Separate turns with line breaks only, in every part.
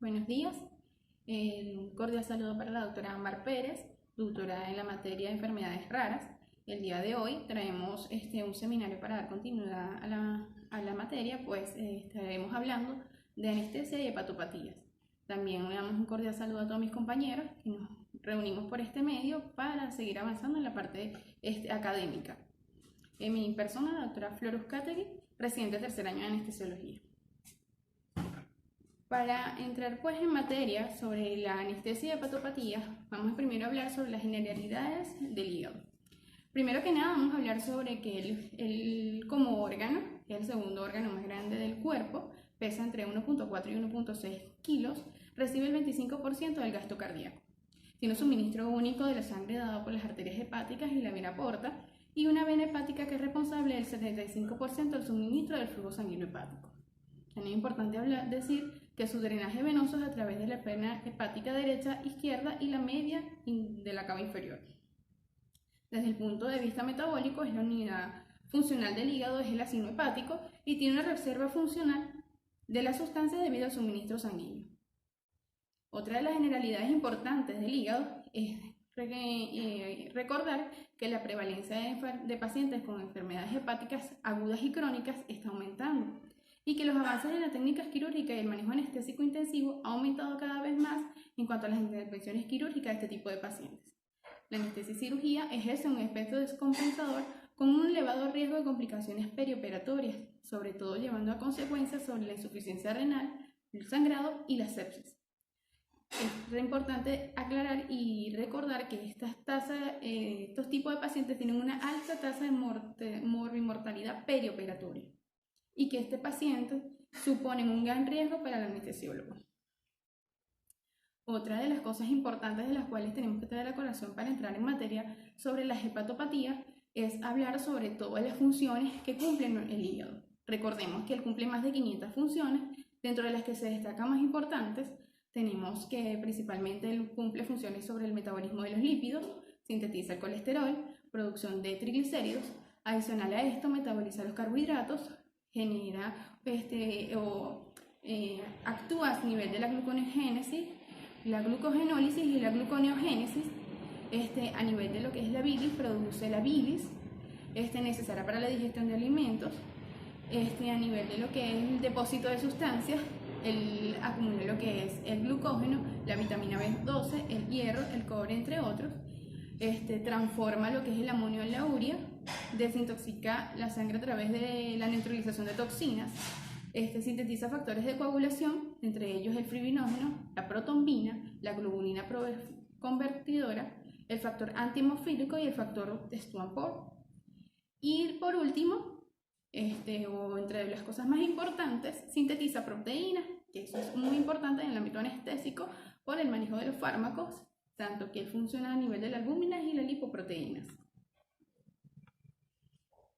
Buenos días, un cordial saludo para la doctora Ámbar Pérez, doctora en la materia de enfermedades raras. El día de hoy traemos un seminario para dar continuidad a la materia, pues estaremos hablando de anestesia y hepatopatías. También le damos un cordial saludo a todos mis compañeros que nos reunimos por este medio para seguir avanzando en la parte académica. En mi persona, la doctora Flor Uzcategui, residente de tercer año de anestesiología. Para entrar pues en materia sobre la anestesia y hepatopatía, vamos primero a hablar sobre las generalidades del hígado. Primero que nada vamos a hablar sobre que él como órgano, que es el segundo órgano más grande del cuerpo, pesa entre 1.4 y 1.6 kilos, recibe el 25% del gasto cardíaco. Tiene un suministro único de la sangre dado por las arterias hepáticas y la vena porta, y una vena hepática que es responsable del 75% del suministro del flujo sanguíneo hepático. También es importante decir que su drenaje venoso es a través de la vena hepática derecha, izquierda y la media de la cava inferior. Desde el punto de vista metabólico, es la unidad funcional del hígado, es el ácido hepático y tiene una reserva funcional de la sustancia debido al suministro sanguíneo. Otra de las generalidades importantes del hígado es recordar que la prevalencia de pacientes con enfermedades hepáticas agudas y crónicas está aumentando y que los avances en las técnicas quirúrgicas y el manejo anestésico intensivo ha aumentado cada vez más en cuanto a las intervenciones quirúrgicas de este tipo de pacientes. La anestesia y cirugía ejerce un efecto descompensador con un elevado riesgo de complicaciones perioperatorias, sobre todo llevando a consecuencias sobre la insuficiencia renal, el sangrado y la sepsis. Es importante aclarar y recordar que estos tipos de pacientes tienen una alta tasa de mortalidad perioperatoria y que este paciente supone un gran riesgo para el anestesiólogo. Otra de las cosas importantes de las cuales tenemos que traer a colación para entrar en materia sobre las hepatopatías es hablar sobre todas las funciones que cumplen el hígado. Recordemos que él cumple más de 500 funciones, dentro de las que se destacan más importantes. Tenemos que principalmente él cumple funciones sobre el metabolismo de los lípidos, sintetiza el colesterol, producción de triglicéridos, adicional a esto metaboliza los carbohidratos, genera actúa a nivel de la gluconeogénesis, la glucogenólisis y la gluconeogénesis. A nivel de lo que es la bilis, produce la bilis necesaria para la digestión de alimentos. A nivel de lo que es el depósito de sustancias, él acumula lo que es el glucógeno, la vitamina B12, el hierro, el cobre, entre otros. Transforma lo que es el amonio en la urea, desintoxica la sangre a través de la neutralización de toxinas. Sintetiza factores de coagulación, entre ellos el fibrinógeno, la protombina, la globulina convertidora, el factor antihemofílico y el factor Stuart. Y por último, entre las cosas más importantes, sintetiza proteínas, que eso es muy importante en el ámbito anestésico por el manejo de los fármacos, tanto que funciona a nivel de las albúminas y las lipoproteínas.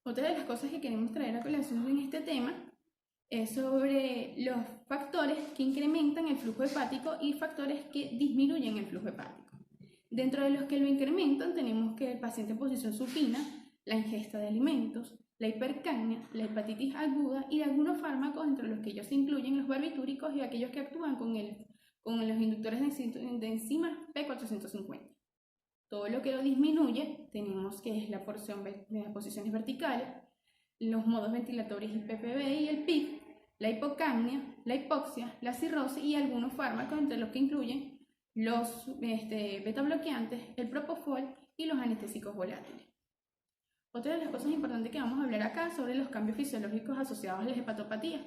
Otra de las cosas que queremos traer a colación en este tema es sobre los factores que incrementan el flujo hepático y factores que disminuyen el flujo hepático. Dentro de los que lo incrementan tenemos que el paciente en posición supina, la ingesta de alimentos, la hipercapnia, la hepatitis aguda y algunos fármacos, entre los que ellos se incluyen los barbitúricos y aquellos que actúan con los inductores de enzimas P450. Todo lo que lo disminuye tenemos que es la porción de las posiciones verticales, los modos ventilatorios, el PPB y el PIB, la hipocapnia, la hipoxia, la cirrosis y algunos fármacos, entre los que incluyen los beta-bloqueantes, el propofol y los anestésicos volátiles. Otra de las cosas importantes que vamos a hablar acá sobre los cambios fisiológicos asociados a las hepatopatías,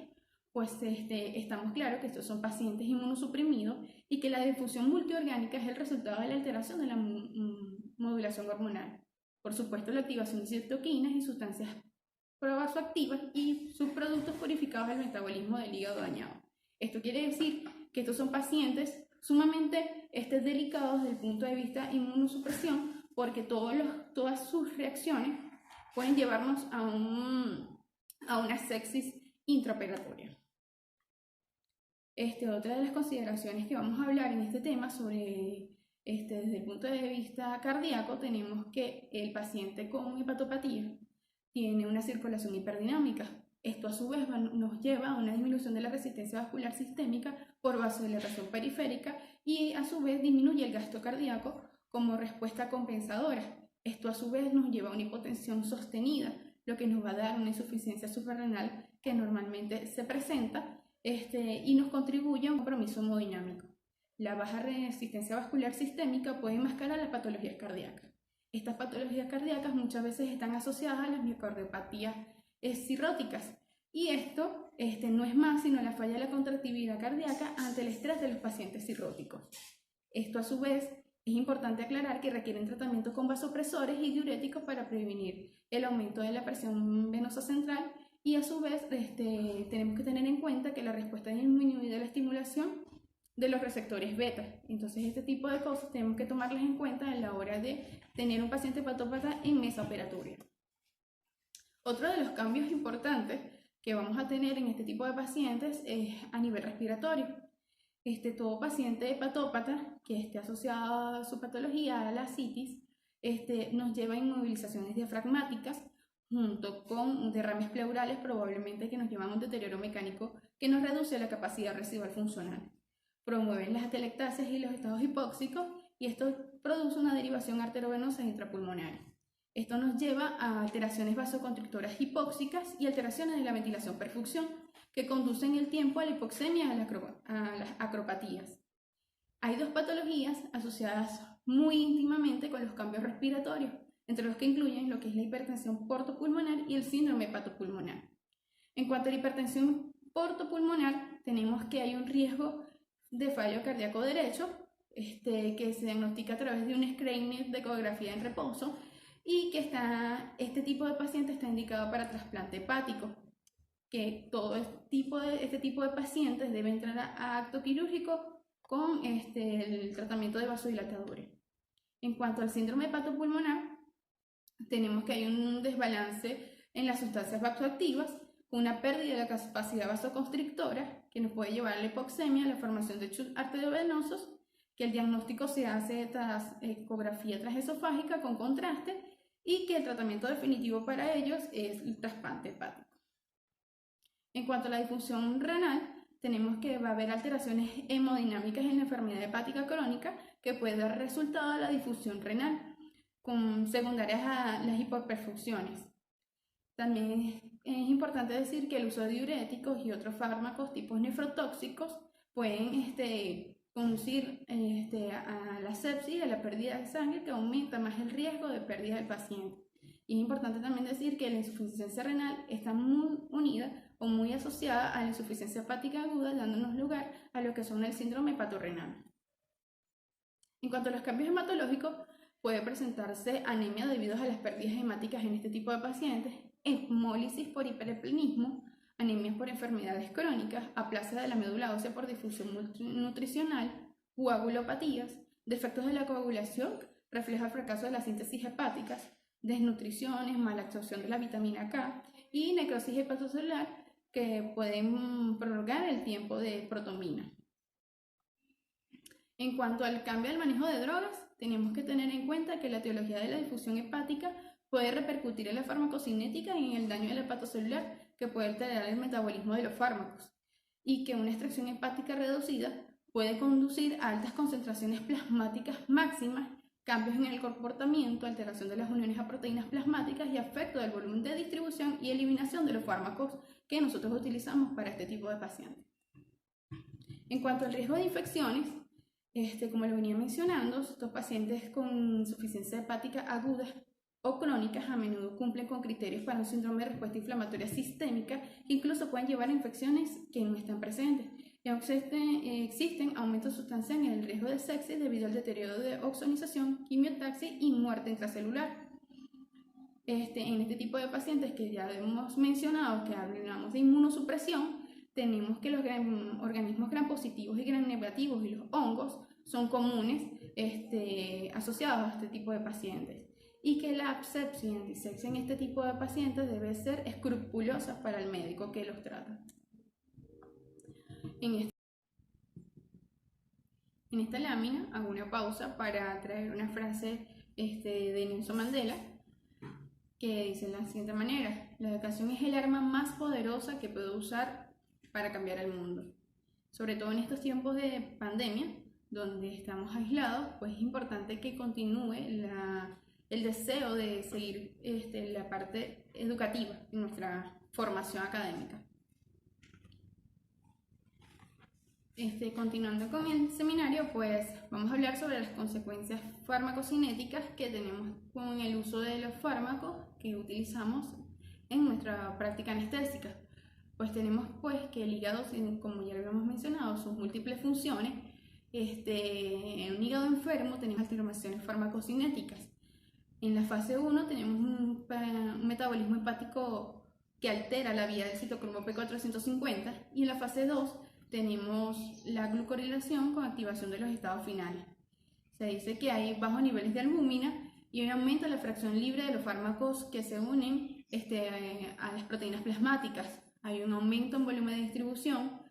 pues estamos claros que estos son pacientes inmunosuprimidos y que la difusión multiorgánica es el resultado de la alteración de la modulación hormonal. Por supuesto, la activación de citoquinas y sustancias provasoactivas y subproductos purificados del metabolismo del hígado dañado. Esto quiere decir que estos son pacientes sumamente delicados desde el punto de vista inmunosupresión, porque todas sus reacciones pueden llevarnos a una sepsis intraoperatoria. Otra de las consideraciones que vamos a hablar en este tema sobre desde el punto de vista cardíaco, tenemos que el paciente con hepatopatía tiene una circulación hiperdinámica. Esto a su vez nos lleva a una disminución de la resistencia vascular sistémica por vasodilatación periférica y a su vez disminuye el gasto cardíaco como respuesta compensadora. Esto a su vez nos lleva a una hipotensión sostenida, lo que nos va a dar una insuficiencia suprarrenal que normalmente se presenta y nos contribuye a un compromiso hemodinámico. La baja resistencia vascular sistémica puede enmascarar las patologías cardíacas. Estas patologías cardíacas muchas veces están asociadas a las miocardiopatías cirróticas y esto no es más sino la falla de la contractibilidad cardíaca ante el estrés de los pacientes cirróticos. Esto a su vez es importante aclarar que requieren tratamiento con vasopresores y diuréticos para prevenir el aumento de la presión venosa central y a su vez tenemos que tener en cuenta que la respuesta disminuye de la estimulación de los receptores beta. Entonces este tipo de cosas tenemos que tomarlas en cuenta a la hora de tener un paciente hepatópata en mesa operatoria. Otro de los cambios importantes que vamos a tener en este tipo de pacientes es a nivel respiratorio. Todo paciente hepatópata que esté asociado a su patología a la ascitis nos lleva a inmovilizaciones diafragmáticas junto con derrames pleurales probablemente que nos llevan a un deterioro mecánico que nos reduce la capacidad residual funcional. Promueven las atelectasias y los estados hipóxicos y esto produce una derivación arterovenosa intrapulmonar. Esto nos lleva a alteraciones vasoconstrictoras hipóxicas y alteraciones de la ventilación-perfusión que conducen el tiempo a la hipoxemia y a las acropatías. Hay dos patologías asociadas muy íntimamente con los cambios respiratorios, entre los que incluyen lo que es la hipertensión portopulmonar y el síndrome hepatopulmonar. En cuanto a la hipertensión portopulmonar, tenemos que hay un riesgo de fallo cardíaco derecho, que se diagnostica a través de un screening de ecografía en reposo y que este tipo de paciente está indicado para trasplante hepático, que todo este tipo de pacientes deben entrar a acto quirúrgico con el tratamiento de vasodilatadores. En cuanto al síndrome hepatopulmonar, tenemos que hay un desbalance en las sustancias vasoactivas, una pérdida de la capacidad vasoconstrictora que nos puede llevar a la hipoxemia, a la formación de chus arteriovenosos, que el diagnóstico se hace tras ecografía transesofágica con contraste y que el tratamiento definitivo para ellos es el trasplante hepático. En cuanto a la disfunción renal, tenemos que va a haber alteraciones hemodinámicas en la enfermedad hepática crónica que puede dar resultado a la difusión renal, con secundarias a las hipoperfusiones. También es importante decir que el uso de diuréticos y otros fármacos tipos nefrotóxicos pueden conducir a la sepsis y a la pérdida de sangre, que aumenta más el riesgo de pérdida del paciente. Y es importante también decir que la insuficiencia renal está muy unida o muy asociada a la insuficiencia hepática aguda, dándonos lugar a lo que son el síndrome hepatorrenal. En cuanto a los cambios hematológicos, puede presentarse anemia debido a las pérdidas hemáticas en este tipo de pacientes, hemólisis por hipereplenismo, anemias por enfermedades crónicas, aplasia de la médula ósea por difusión nutricional, coagulopatías, defectos de la coagulación, refleja fracaso de la síntesis hepáticas, desnutriciones, mala absorción de la vitamina K y necrosis hepatocelular que pueden prolongar el tiempo de protomina. En cuanto al cambio del manejo de drogas, tenemos que tener en cuenta que la etiología de la difusión hepática puede repercutir en la farmacocinética y en el daño del hepatocelular que puede alterar el metabolismo de los fármacos y que una extracción hepática reducida puede conducir a altas concentraciones plasmáticas máximas, cambios en el comportamiento, alteración de las uniones a proteínas plasmáticas y afecto del volumen de distribución y eliminación de los fármacos que nosotros utilizamos para este tipo de pacientes. En cuanto al riesgo de infecciones, como lo venía mencionando, estos pacientes con insuficiencia hepática aguda o crónicas a menudo cumplen con criterios para un síndrome de respuesta inflamatoria sistémica que incluso pueden llevar a infecciones que no están presentes. Existen aumentos sustanciales en el riesgo de sepsis debido al deterioro de oxonización, quimiotaxis y muerte intracelular. En este tipo de pacientes que ya hemos mencionado, que hablamos de inmunosupresión, tenemos que los organismos gram positivos y gram negativos y los hongos son comunes asociados a este tipo de pacientes y que la asepsia y disección en este tipo de pacientes debe ser escrupulosa para el médico que los trata. En esta lámina hago una pausa para traer una frase de Nelson Mandela que dice de la siguiente manera: la educación es el arma más poderosa que puedo usar para cambiar el mundo. Sobre todo en estos tiempos de pandemia, donde estamos aislados, pues es importante que continúe el deseo de seguir la parte educativa en nuestra formación académica. Continuando con el seminario, pues vamos a hablar sobre las consecuencias farmacocinéticas que tenemos con el uso de los fármacos que utilizamos en nuestra práctica anestésica. Pues tenemos pues que el hígado, como ya lo habíamos mencionado, sus múltiples funciones. En un hígado enfermo tenemos alteraciones farmacocinéticas. En la fase 1 tenemos un metabolismo hepático que altera la vía del citocromo P450, y en la fase 2 tenemos la glucorilación con activación de los estados finales. Se dice que hay bajos niveles de albúmina y un aumento de la fracción libre de los fármacos que se unen a las proteínas plasmáticas. Hay un aumento en volumen de distribución,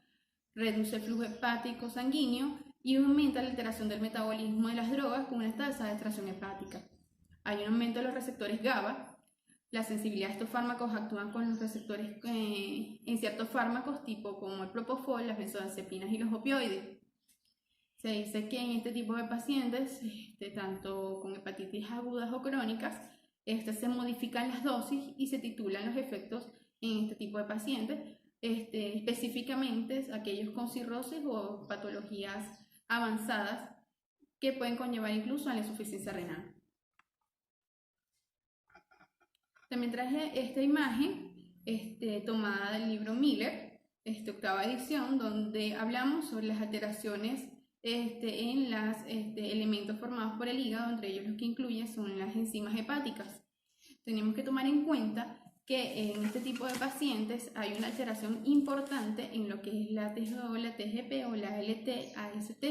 reduce el flujo hepático sanguíneo y aumenta la alteración del metabolismo de las drogas con una tasa de extracción hepática. Hay un aumento de los receptores GABA. La sensibilidad de estos fármacos actúan con los receptores en ciertos fármacos, tipo como el propofol, las benzodiazepinas y los opioides. Se dice que en este tipo de pacientes, tanto con hepatitis agudas o crónicas, se modifican las dosis y se titulan los efectos en este tipo de pacientes, específicamente aquellos con cirrosis o patologías avanzadas que pueden conllevar incluso a la insuficiencia renal. También traje esta imagen tomada del libro Miller, octava edición, donde hablamos sobre las alteraciones en los elementos formados por el hígado. Entre ellos los que incluye son las enzimas hepáticas. Tenemos que tomar en cuenta que en este tipo de pacientes hay una alteración importante en lo que es la TGO, la TGP o la LT-AST,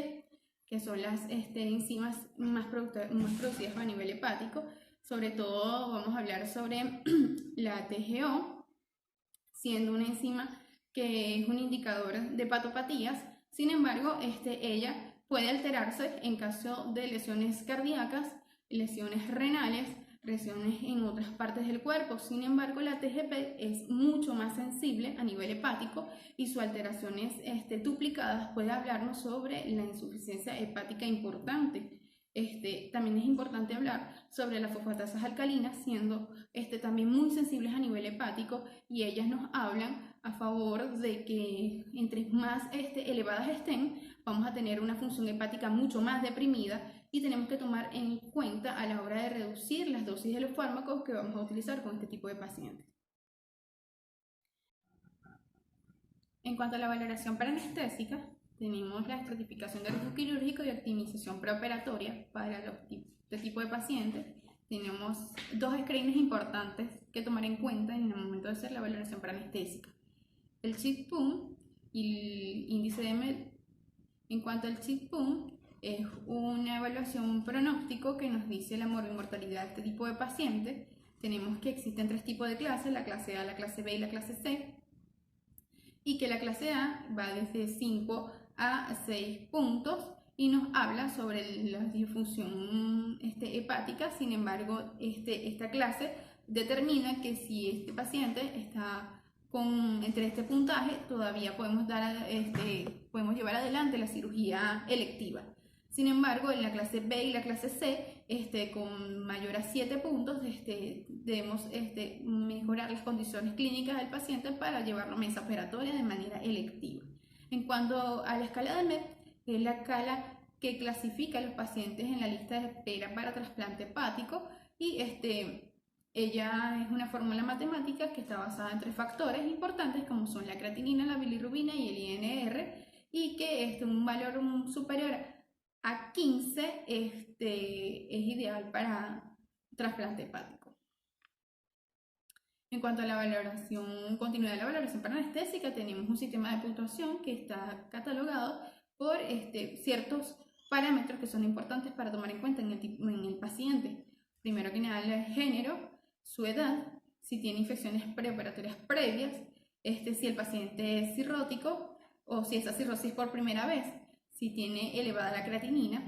que son las enzimas más producidas a nivel hepático. Sobre todo vamos a hablar sobre la TGO, siendo una enzima que es un indicador de hepatopatías. Sin embargo, ella puede alterarse en caso de lesiones cardíacas, lesiones renales, lesiones en otras partes del cuerpo. Sin embargo, la TGP es mucho más sensible a nivel hepático y sus alteraciones duplicadas puede hablarnos sobre la insuficiencia hepática importante. También es importante hablar sobre las fosfatasas alcalinas, siendo también muy sensibles a nivel hepático, y ellas nos hablan a favor de que entre más elevadas estén, vamos a tener una función hepática mucho más deprimida, y tenemos que tomar en cuenta a la hora de reducir las dosis de los fármacos que vamos a utilizar con este tipo de pacientes. En cuanto a la valoración paranestésica, tenemos la estratificación de riesgo quirúrgico y optimización preoperatoria para este tipo de pacientes. Tenemos dos screenings importantes que tomar en cuenta en el momento de hacer la valoración paranestésica: el CHIP-PUM y el índice de MED. En cuanto al CHIP-PUM, es una evaluación pronóstico que nos dice la mortalidad de este tipo de pacientes. Tenemos que existen tres tipos de clases: la clase A, la clase B y la clase C, y que la clase A va desde 5 a 6 puntos y nos habla sobre la disfunción hepática. Sin embargo, esta clase determina que si este paciente está entre este puntaje, todavía podemos llevar adelante la cirugía electiva. Sin embargo, en la clase B y la clase C, con mayor a 7 puntos, debemos mejorar las condiciones clínicas del paciente para llevarlo a mesa operatoria de manera electiva. En cuanto a la escala de MED, es la escala que clasifica a los pacientes en la lista de espera para trasplante hepático, y ella es una fórmula matemática que está basada en 3 factores importantes, como son la creatinina, la bilirrubina y el INR, y que un valor superior a 15 es ideal para trasplante hepático. En cuanto a la continuidad de la valoración paranestésica, tenemos un sistema de puntuación que está catalogado por ciertos parámetros que son importantes para tomar en cuenta en el paciente. Primero que nada, el género, su edad, si tiene infecciones preoperatorias previas, si el paciente es cirrótico o si esa cirrosis por primera vez, si tiene elevada la creatinina,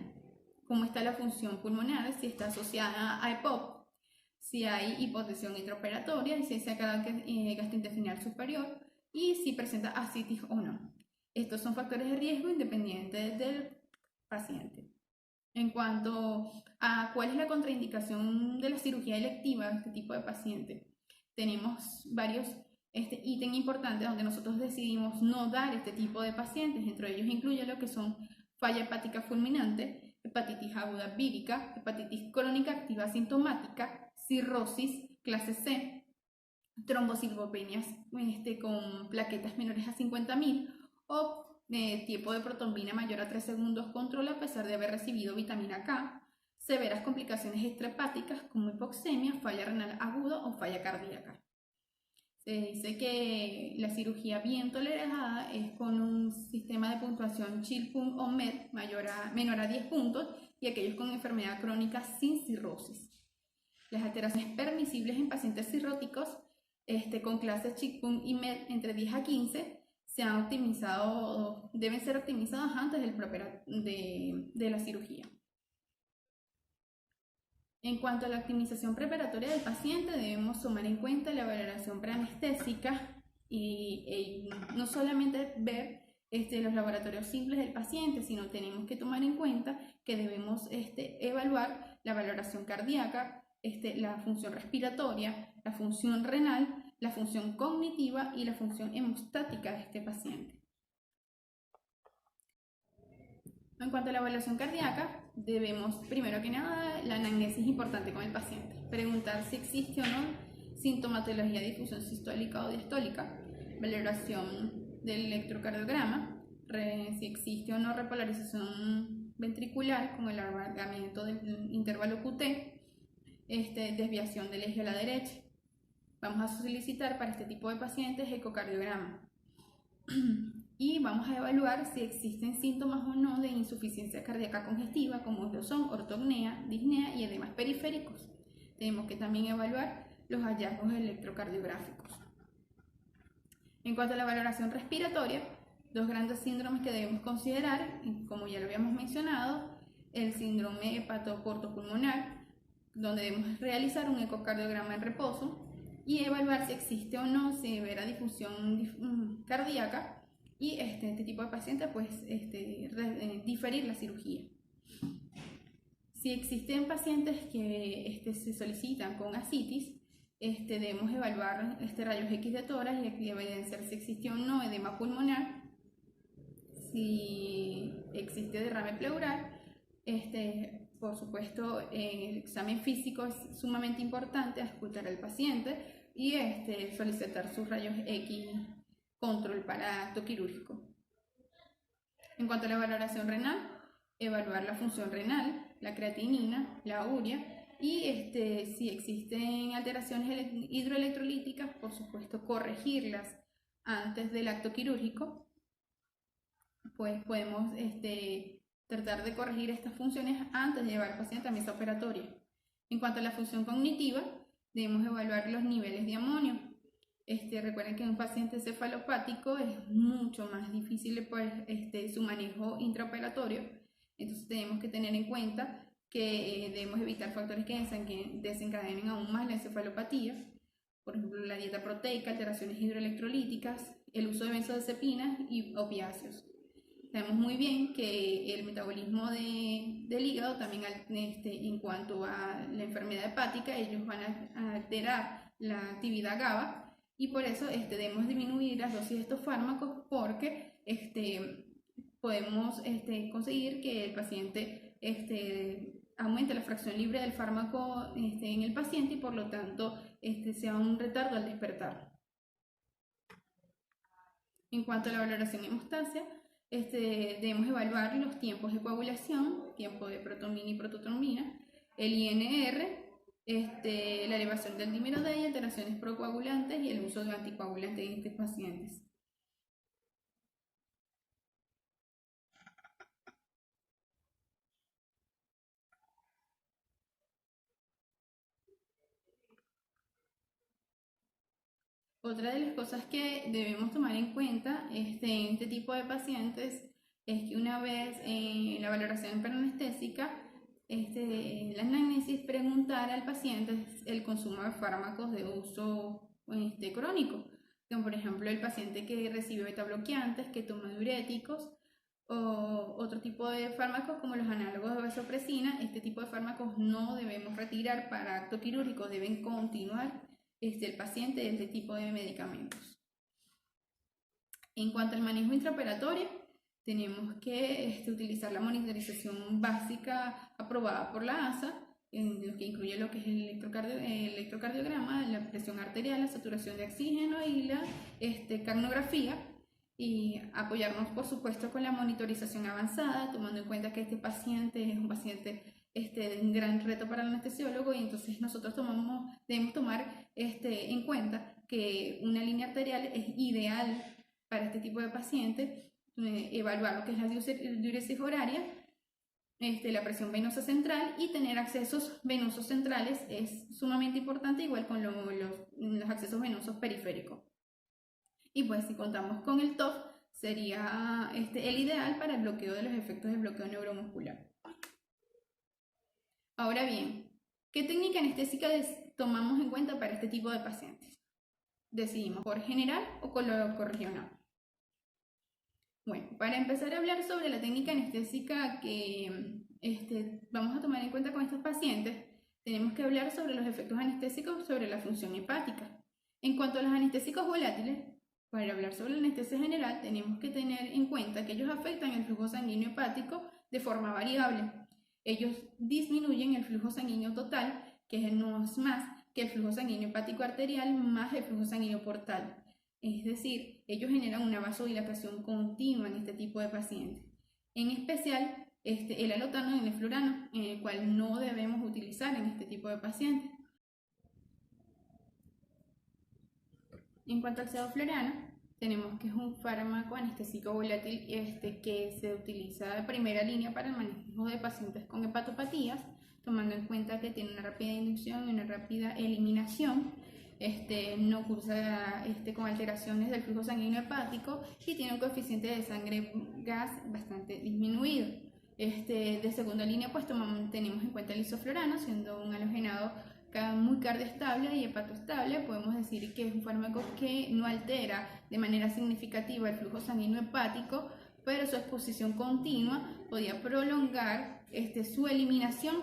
cómo está la función pulmonar, si está asociada a EPOC, si hay hipotensión intraoperatoria y si hay sangrado gastrointestinal superior y si presenta ascitis o no. Estos son factores de riesgo independientes del paciente. En cuanto a cuál es la contraindicación de la cirugía electiva de este tipo de paciente, tenemos varios ítems importantes donde nosotros decidimos no dar este tipo de pacientes. Entre ellos incluye lo que son falla hepática fulminante, hepatitis aguda vírica, hepatitis crónica activa asintomática, cirrosis clase C, trombocitopenias con plaquetas menores a 50.000 o tipo de protombina mayor a 3 segundos control a pesar de haber recibido vitamina K, severas complicaciones extrahepáticas como hipoxemia, falla renal aguda o falla cardíaca. Se dice que la cirugía bien tolerada es con un sistema de puntuación CHIL-PUN o MED menor a 10 puntos y aquellos con enfermedad crónica sin cirrosis. Las alteraciones permisibles en pacientes cirróticos con clases CHIL-PUN y MED entre 10 a 15 deben ser optimizadas antes de la cirugía. En cuanto a la optimización preparatoria del paciente, debemos tomar en cuenta la valoración preanestésica y no solamente ver los laboratorios simples del paciente, sino tenemos que tomar en cuenta que debemos evaluar la valoración cardíaca, la función respiratoria, la función renal, la función cognitiva y la función hemostática de este paciente. En cuanto a la evaluación cardíaca, debemos, primero que nada, la anamnesis importante con el paciente. Preguntar si existe o no sintomatología de difusión sistólica o diastólica, valoración del electrocardiograma, si existe o no repolarización ventricular con el alargamiento del intervalo QT, desviación del eje a la derecha. Vamos a solicitar para este tipo de pacientes ecocardiograma. Y vamos a evaluar si existen síntomas o no de insuficiencia cardíaca congestiva, como lo son ortopnea, disnea y edemas periféricos. Tenemos que también evaluar los hallazgos electrocardiográficos. En cuanto a la valoración respiratoria, dos grandes síndromes que debemos considerar, como ya lo habíamos mencionado, el síndrome hepatocortopulmonar, donde debemos realizar un ecocardiograma en reposo y evaluar si existe o no severa difusión cardíaca y este tipo de pacientes pues diferir la cirugía. Si existen pacientes que se solicitan con ascitis, debemos evaluar rayos X de tórax y evidenciar si existe o no edema pulmonar, si existe derrame pleural. Por supuesto, el examen físico es sumamente importante, escuchar al paciente y solicitar sus rayos X control para acto quirúrgico. En cuanto a la valoración renal, evaluar la función renal, la creatinina, la urea y si existen alteraciones hidroelectrolíticas, por supuesto corregirlas antes del acto quirúrgico. Pues podemos tratar de corregir estas funciones antes de llevar al paciente a mesa operatoria. En cuanto a la función cognitiva, debemos evaluar los niveles de amonio. Recuerden que en un paciente cefalopático es mucho más difícil su manejo intraoperatorio, entonces tenemos que tener en cuenta que debemos evitar factores que desencadenen aún más la encefalopatía, por ejemplo la dieta proteica, alteraciones hidroelectrolíticas, el uso de benzodiazepinas y opiáceos. Sabemos muy bien que el metabolismo del hígado también en cuanto a la enfermedad hepática, ellos van a alterar la actividad GABA y por eso debemos disminuir las dosis de estos fármacos porque podemos conseguir que el paciente aumente la fracción libre del fármaco en el paciente y por lo tanto sea un retardo al despertar. En cuanto a la valoración de hemostasia, debemos evaluar los tiempos de coagulación, tiempo de protombina y prototrombina, el INR, la elevación del dímero D y alteraciones procoagulantes y el uso de anticoagulantes en estos pacientes. Otra de las cosas que debemos tomar en cuenta en este tipo de pacientes es que una vez en la valoración anestésica la anamnesis, preguntar al paciente el consumo de fármacos de uso crónico, como por ejemplo el paciente que recibe betabloqueantes, que toma diuréticos o otro tipo de fármacos como los análogos de vasopresina. Este tipo de fármacos no debemos retirar para acto quirúrgico, deben continuar el paciente de este tipo de medicamentos. En cuanto al manejo intraoperatorio, tenemos que utilizar la monitorización básica aprobada por la ASA, en lo que incluye lo que es el electrocardiograma, la presión arterial, la saturación de oxígeno y la cardiografía, y apoyarnos por supuesto con la monitorización avanzada, tomando en cuenta que este paciente es un paciente de un gran reto para el anestesiólogo, y entonces nosotros debemos tomar en cuenta que una línea arterial es ideal para este tipo de paciente, evaluar lo que es la diuresis horaria, la presión venosa central, y tener accesos venosos centrales es sumamente importante, igual con los accesos venosos periféricos. Y pues si contamos con el TOF, sería el ideal para el bloqueo de los efectos del bloqueo neuromuscular. Ahora bien, ¿qué técnica anestésica tomamos en cuenta para este tipo de pacientes? Decidimos por general o regional. Bueno, para empezar a hablar sobre la técnica anestésica que vamos a tomar en cuenta con estos pacientes, tenemos que hablar sobre los efectos anestésicos sobre la función hepática. En cuanto a los anestésicos volátiles, para hablar sobre la anestesia general, tenemos que tener en cuenta que ellos afectan el flujo sanguíneo hepático de forma variable. Ellos disminuyen el flujo sanguíneo total, que no es más que el flujo sanguíneo hepático arterial más el flujo sanguíneo portal. Es decir, ellos generan una vasodilatación continua en este tipo de pacientes. En especial, el alotano y el neflurano, el cual no debemos utilizar en este tipo de pacientes. En cuanto al sevoflurano, tenemos que es un fármaco anestésico volátil que se utiliza de primera línea para el manejo de pacientes con hepatopatías, tomando en cuenta que tiene una rápida inducción y una rápida eliminación. No cursa con alteraciones del flujo sanguíneo hepático y tiene un coeficiente de sangre gas bastante disminuido. De segunda línea, pues tenemos en cuenta el isoflurano, siendo un halogenado muy cardioestable y hepatoestable. Podemos decir que es un fármaco que no altera de manera significativa el flujo sanguíneo hepático, pero su exposición continua podía prolongar su eliminación,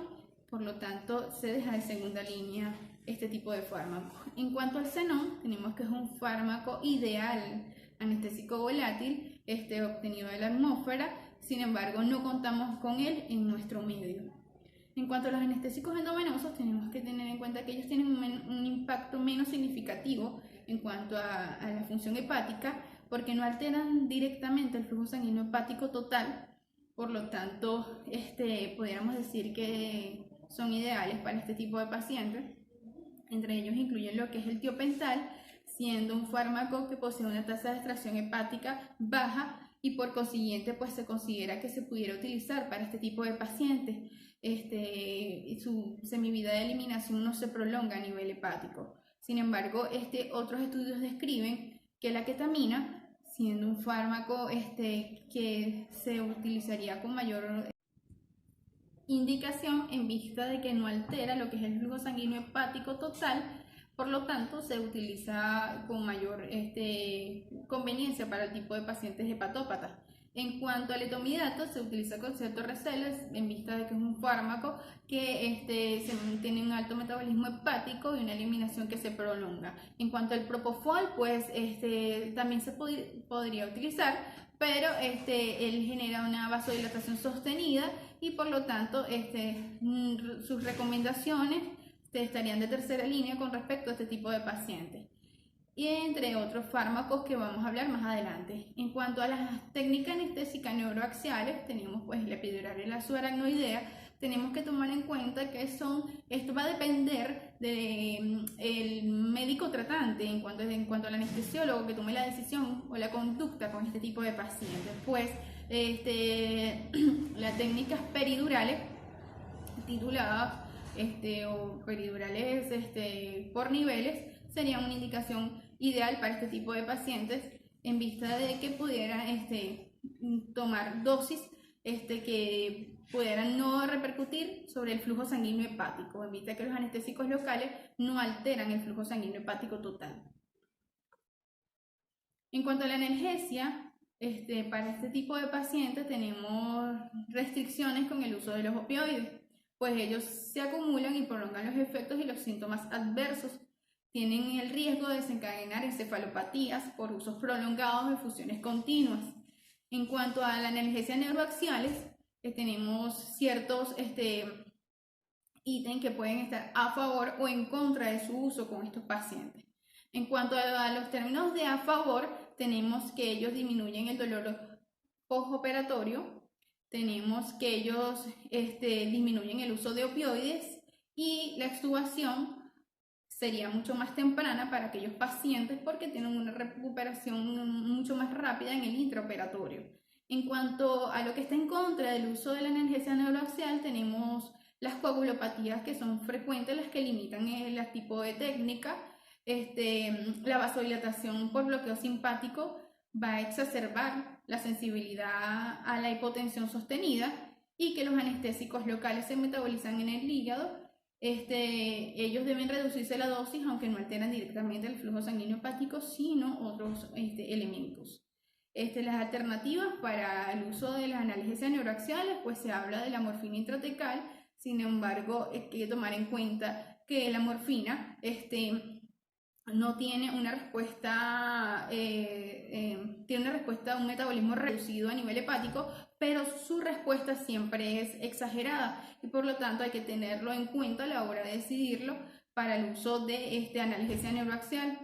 por lo tanto se deja de segunda línea este tipo de fármaco. En cuanto al xenón, tenemos que es un fármaco ideal anestésico volátil obtenido de la atmósfera, sin embargo no contamos con él en nuestro medio. En cuanto a los anestésicos endovenosos, tenemos que tener en cuenta que ellos tienen un impacto menos significativo en cuanto a la función hepática, porque no alteran directamente el flujo sanguíneo hepático total. Por lo tanto, podríamos decir que son ideales para este tipo de pacientes. Entre ellos incluyen lo que es el tiopental, siendo un fármaco que posee una tasa de extracción hepática baja y por consiguiente pues se considera que se pudiera utilizar para este tipo de pacientes. Su semivida de eliminación no se prolonga a nivel hepático. Sin embargo, otros estudios describen que la ketamina, siendo un fármaco que se utilizaría con mayor indicación en vista de que no altera lo que es el flujo sanguíneo hepático total, por lo tanto se utiliza con mayor conveniencia para el tipo de pacientes hepatópatas. En cuanto al etomidato, se utiliza con ciertos recelos en vista de que es un fármaco que tiene un alto metabolismo hepático y una eliminación que se prolonga. En cuanto al propofol, pues también se podría utilizar, pero él genera una vasodilatación sostenida y por lo tanto sus recomendaciones estarían de tercera línea con respecto a este tipo de pacientes, y entre otros fármacos que vamos a hablar más adelante. En cuanto a las técnicas anestésicas neuroaxiales, tenemos pues la epidural y la subaracnoidea. Tenemos que tomar en cuenta que esto va a depender del médico tratante en cuanto al anestesiólogo que tome la decisión o la conducta con este tipo de pacientes. Pues las técnicas peridurales tituladas o peridurales por niveles serían una indicación ideal para este tipo de pacientes en vista de que pudieran tomar dosis que pudieran no repercutir sobre el flujo sanguíneo hepático. Evita que los anestésicos locales no alteran el flujo sanguíneo hepático total. En cuanto a la analgesia, para este tipo de pacientes tenemos restricciones con el uso de los opioides, pues ellos se acumulan y prolongan los efectos y los síntomas adversos. Tienen el riesgo de desencadenar encefalopatías por usos prolongados de fusiones continuas. En cuanto a la analgesia neuroaxiales, tenemos ciertos ítems que pueden estar a favor o en contra de su uso con estos pacientes. En cuanto a los términos de a favor, tenemos que ellos disminuyen el dolor postoperatorio, tenemos que ellos disminuyen el uso de opioides y la extubación sería mucho más temprana para aquellos pacientes porque tienen una recuperación mucho más rápida en el intraoperatorio. En cuanto a lo que está en contra del uso de la analgesia neuroaxial, tenemos las coagulopatías que son frecuentes, las que limitan el tipo de técnica. La vasodilatación por bloqueo simpático va a exacerbar la sensibilidad a la hipotensión sostenida y que los anestésicos locales se metabolizan en el hígado. Ellos deben reducirse la dosis, aunque no alteran directamente el flujo sanguíneo hepático, sino otros elementos. Las alternativas para el uso de las analgesias neuroaxiales, pues se habla de la morfina intratecal. Sin embargo, hay que tomar en cuenta que la morfina no tiene una respuesta, tiene una respuesta a un metabolismo reducido a nivel hepático, pero su respuesta siempre es exagerada y por lo tanto hay que tenerlo en cuenta a la hora de decidirlo para el uso de analgesia neuroaxial.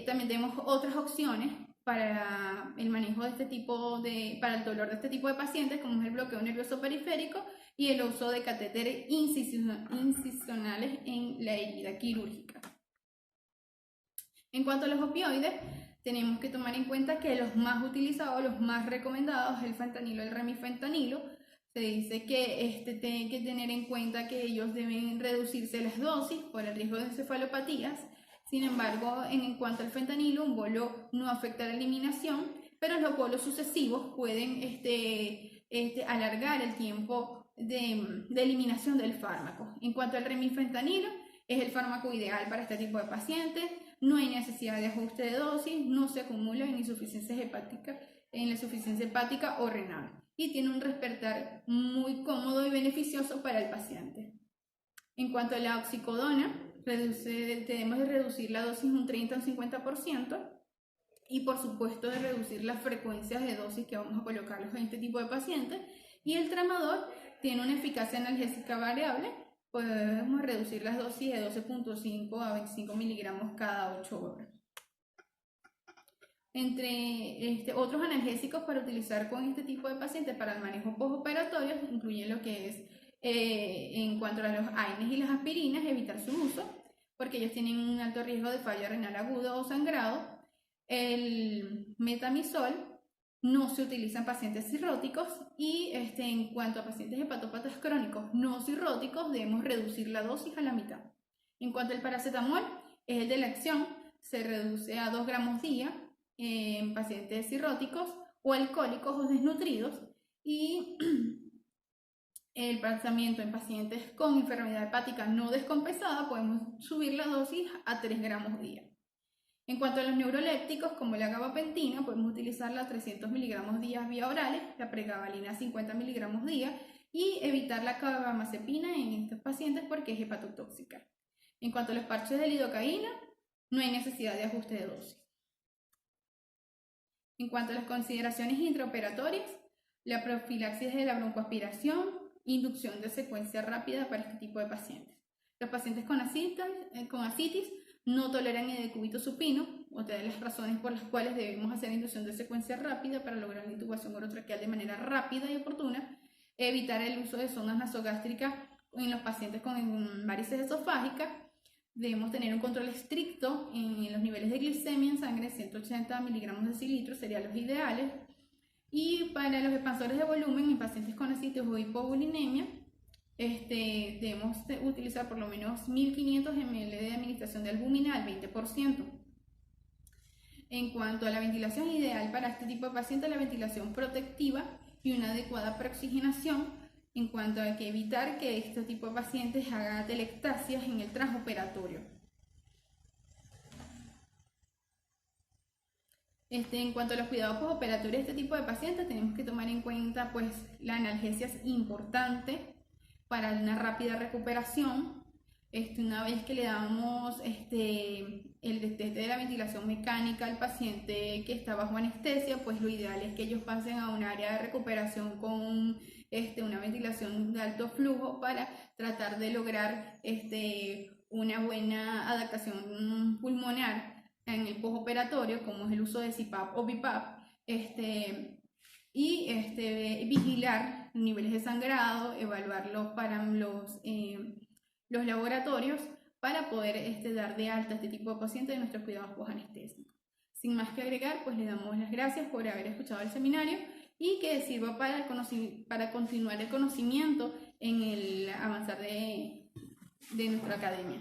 También tenemos otras opciones para el manejo de para el dolor de este tipo de pacientes, como es el bloqueo nervioso periférico y el uso de catéteres incisionales en la herida quirúrgica. En cuanto a los opioides, tenemos que tomar en cuenta que los más utilizados, los más recomendados, el fentanilo y el remifentanilo. Se dice que tienen que tener en cuenta que ellos deben reducirse las dosis por el riesgo de encefalopatías. Sin embargo, en cuanto al fentanilo, un bolo no afecta la eliminación, pero los bolos sucesivos pueden alargar el tiempo de eliminación del fármaco. En cuanto al remifentanilo, es el fármaco ideal para este tipo de pacientes. No hay necesidad de ajuste de dosis, no se acumula en insuficiencia hepática o renal y tiene un despertar muy cómodo y beneficioso para el paciente. En cuanto a la oxicodona, debemos de reducir la dosis un 30 o un 50% y por supuesto de reducir las frecuencias de dosis que vamos a colocarlos en este tipo de pacientes. Y el tramadol tiene una eficacia analgésica variable. Podemos reducir las dosis de 12.5 a 25 miligramos cada 8 horas. Entre otros analgésicos para utilizar con este tipo de pacientes para el manejo postoperatorio incluyen lo que es, en cuanto a los AINES y las aspirinas, evitar su uso, porque ellos tienen un alto riesgo de falla renal aguda o sangrado. El metamizol no se utiliza en pacientes cirróticos y en cuanto a pacientes hepatópatas crónicos no cirróticos debemos reducir la dosis a la mitad. En cuanto al paracetamol, es el de la acción, se reduce a 2 gramos día en pacientes cirróticos o alcohólicos o desnutridos y el tratamiento en pacientes con enfermedad hepática no descompensada podemos subir la dosis a 3 gramos día. En cuanto a los neurolépticos, como la gabapentina, podemos utilizarla a 300 miligramos día vía orales, la pregabalina a 50 miligramos día y evitar la carbamazepina en estos pacientes porque es hepatotóxica. En cuanto a los parches de lidocaína, no hay necesidad de ajuste de dosis. En cuanto a las consideraciones intraoperatorias, la profilaxis de la broncoaspiración, inducción de secuencia rápida para este tipo de pacientes. Los pacientes con ascitis no toleran el decúbito supino, otra de las razones por las cuales debemos hacer inducción de secuencia rápida para lograr la intubación orotraqueal de manera rápida y oportuna, evitar el uso de sondas nasogástricas en los pacientes con varices esofágicas. Debemos tener un control estricto en los niveles de glicemia en sangre, 180 miligramos de decilitro serían los ideales. Y para los expansores de volumen en pacientes con ascitis o hipobulinemia, debemos utilizar por lo menos 1500 ml de administración de albúmina al 20%. En cuanto a la ventilación ideal para este tipo de pacientes, la ventilación protectiva y una adecuada preoxigenación en cuanto a que evitar que este tipo de pacientes hagan atelectasias en el transoperatorio. En cuanto a los cuidados postoperatorios de este tipo de pacientes, tenemos que tomar en cuenta pues la analgesia es importante para una rápida recuperación. Una vez que le damos el destete de la ventilación mecánica al paciente que está bajo anestesia, pues lo ideal es que ellos pasen a un área de recuperación con una ventilación de alto flujo para tratar de lograr una buena adaptación pulmonar en el postoperatorio, como es el uso de CPAP o BiPAP, y vigilar niveles de sangrado, evaluarlos para los laboratorios para poder dar de alta a este tipo de pacientes de nuestros cuidados postanestésicos. Sin más que agregar, pues le damos las gracias por haber escuchado el seminario y que sirva para continuar el conocimiento en el avanzar de nuestra academia.